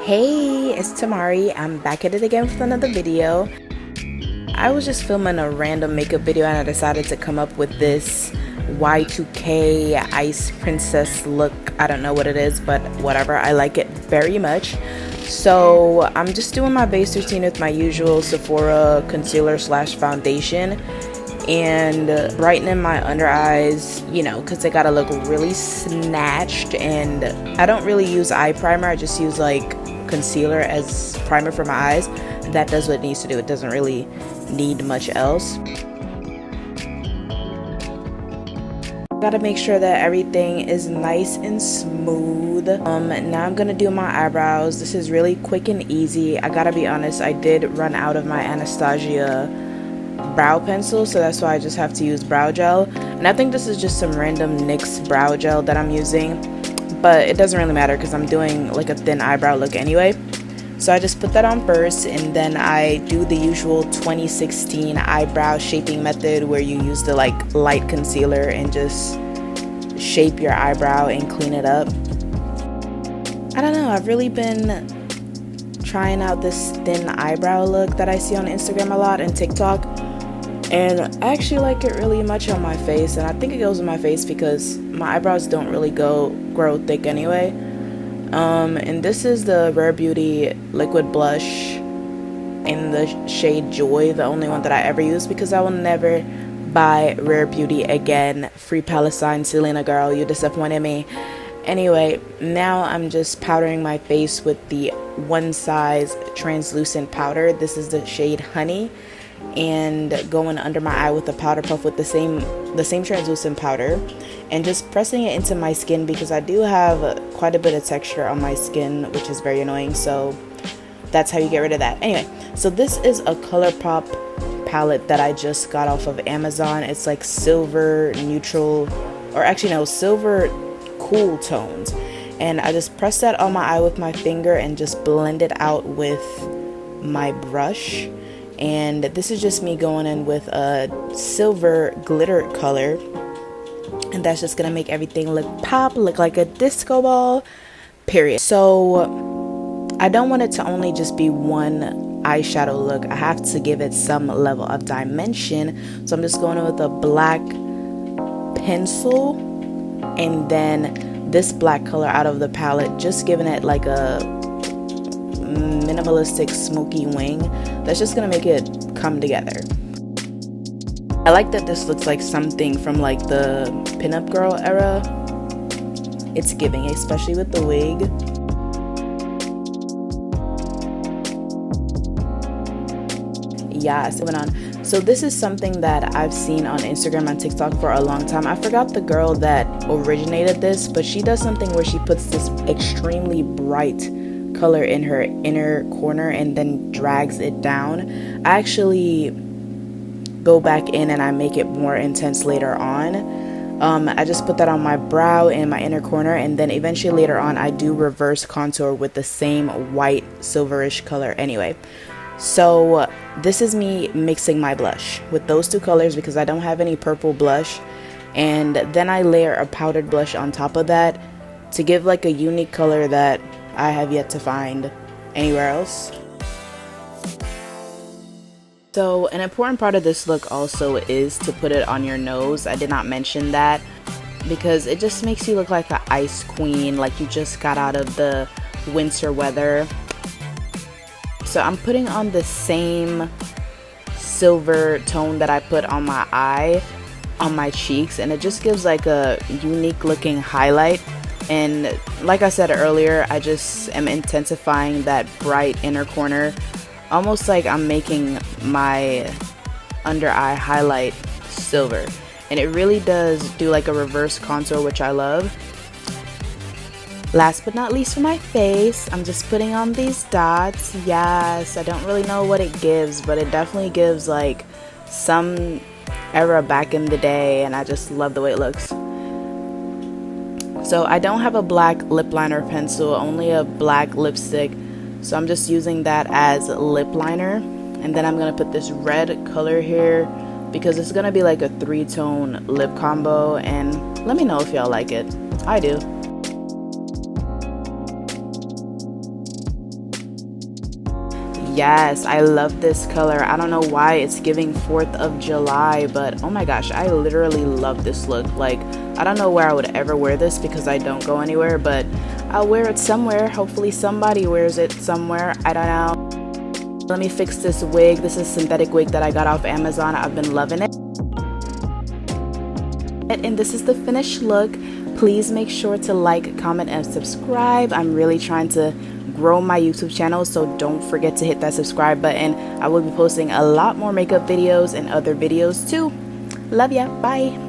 Hey, it's Tamari. I'm back at it again with another video. I was just filming a random makeup video and I decided to come up with this Y2K Ice Princess look. I don't know what it is, but whatever. I like it very much. So I'm just doing my base routine with my usual Sephora concealer slash foundation and brightening my under eyes, you know, because they gotta look really snatched. And I don't really use eye primer, I just use like concealer as primer for my eyes. That does what it needs to do. It doesn't really need much else. Gotta make sure that everything is nice and smooth. Now I'm gonna do my eyebrows. This is really quick and easy. I gotta be honest, I did run out of my Anastasia brow pencil, so that's why I just have to use brow gel. And I think this is just some random NYX brow gel that I'm using, but it doesn't really matter because I'm doing like a thin eyebrow look anyway. So I just put that on first, and then I do the usual 2016 eyebrow shaping method where you use the like light concealer and just shape your eyebrow and clean it up. I don't know, I've really been trying out this thin eyebrow look that I see on Instagram a lot and TikTok, and I actually like it really much on my face, and I think it goes in my face because my eyebrows don't really grow thick anyway. And this is the Rare Beauty liquid blush in the shade Joy, the only one that I ever use because I will never buy Rare Beauty again. Free Palestine, Selena girl, you disappointed me. Anyway, now I'm just powdering my face with the One Size translucent powder. This is the shade Honey, and going under my eye with a powder puff with the same translucent powder, and just pressing it into my skin because I do have quite a bit of texture on my skin, which is very annoying. So that's how you get rid of that. Anyway, so this is a ColourPop palette that I just got off of Amazon. It's like silver neutral, or actually no, silver cool tones, and I just press that on my eye with my finger and just blend it out with my brush. And this is just me going in with a silver glitter color, and that's just gonna make everything look like a disco ball, period. So I don't want it to only just be one eyeshadow look. I have to give it some level of dimension, so I'm just going in with a black pencil and then this black color out of the palette, just giving it like a minimalistic smoky wing that's just gonna make it come together. I like that this looks like something from like the pinup girl era. It's giving, especially with the wig. Yeah, moving on. So this is something that I've seen on Instagram and TikTok for a long time. I forgot the girl that originated this, but she does something where she puts this extremely bright color in her inner corner and then drags it down. I actually go back in and I make it more intense later on. I just put that on my brow and my inner corner, and then eventually later on I do reverse contour with the same white silverish color anyway. So this is me mixing my blush with those two colors because I don't have any purple blush, and then I layer a powdered blush on top of that to give like a unique color that I have yet to find anywhere else. So an important part of this look also is to put it on your nose. I did not mention that because it just makes you look like an ice queen, like you just got out of the winter weather. So I'm putting on the same silver tone that I put on my eye, on my cheeks, and it just gives like a unique looking highlight. And like I said earlier, I just am intensifying that bright inner corner, almost like I'm making my under eye highlight silver. And it really does do like a reverse contour, which I love. Last but not least, for my face, I'm just putting on these dots. Yes, I don't really know what it gives, but it definitely gives like some era back in the day, and I just love the way it looks. So I don't have a black lip liner pencil, only a black lipstick. So I'm just using that as lip liner. And then I'm going to put this red color here because it's going to be like a 3-tone lip combo. And let me know if y'all like it. I do. Yes, I love this color. I don't know why it's giving 4th of July, but oh my gosh, I literally love this look. Like, I don't know where I would ever wear this because I don't go anywhere, but I'll wear it somewhere. Hopefully somebody wears it somewhere. I don't know. Let me fix this wig. This is a synthetic wig that I got off Amazon. I've been loving it. And this is the finished look. Please make sure to like, comment, and subscribe. I'm really trying to grow my YouTube channel, so don't forget to hit that subscribe button. I will be posting a lot more makeup videos and other videos too. Love ya. Bye.